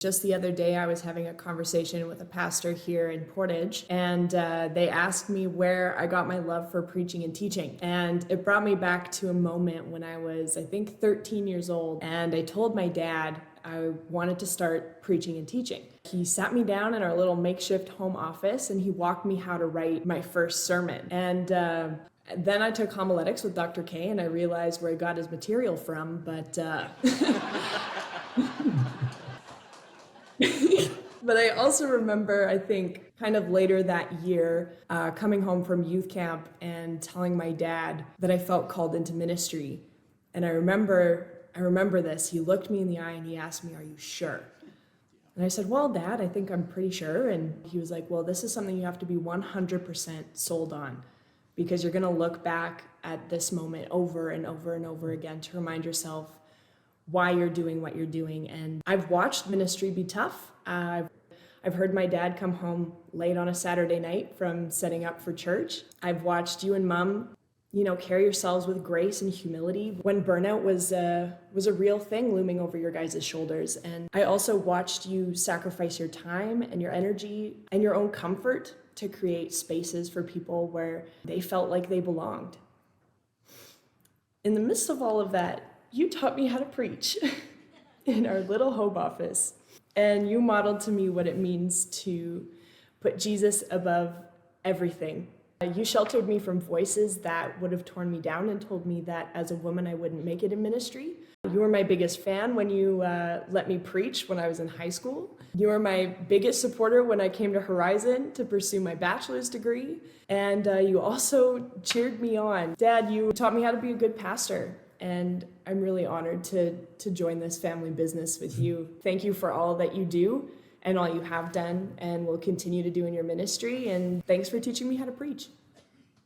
Just the other day, I was having a conversation with a pastor here in Portage, and they asked me where I got my love for preaching and teaching. And it brought me back to a moment when I was, I think, 13 years old, and I told my dad I wanted to start preaching and teaching. He sat me down in our little makeshift home office, and he walked me how to write my first sermon. And then I took homiletics with Dr. K, and I realized where he got his material from, but... But I also remember, I think, kind of later that year, coming home from youth camp and telling my dad that I felt called into ministry. And I remember this. He looked me in the eye and he asked me, "Are you sure?" And I said, "Well, Dad, I think I'm pretty sure." And he was like, "Well, this is something you have to be 100% sold on, because you're going to look back at this moment over and over and over again to remind yourself why you're doing what you're doing." And I've watched ministry be tough. I've heard my dad come home late on a Saturday night from setting up for church. I've watched you and Mom, carry yourselves with grace and humility when burnout was a real thing looming over your guys' shoulders. And I also watched you sacrifice your time and your energy and your own comfort to create spaces for people where they felt like they belonged. In the midst of all of that, you taught me how to preach in our little home office. And you modeled to me what it means to put Jesus above everything. You sheltered me from voices that would have torn me down and told me that as a woman I wouldn't make it in ministry. You were my biggest fan when you let me preach when I was in high school. You were my biggest supporter when I came to Horizon to pursue my bachelor's degree. And you also cheered me on. Dad, you taught me how to be a good pastor. And I'm really honored to join this family business with you. Thank you for all that you do and all you have done and will continue to do in your ministry. And thanks for teaching me how to preach.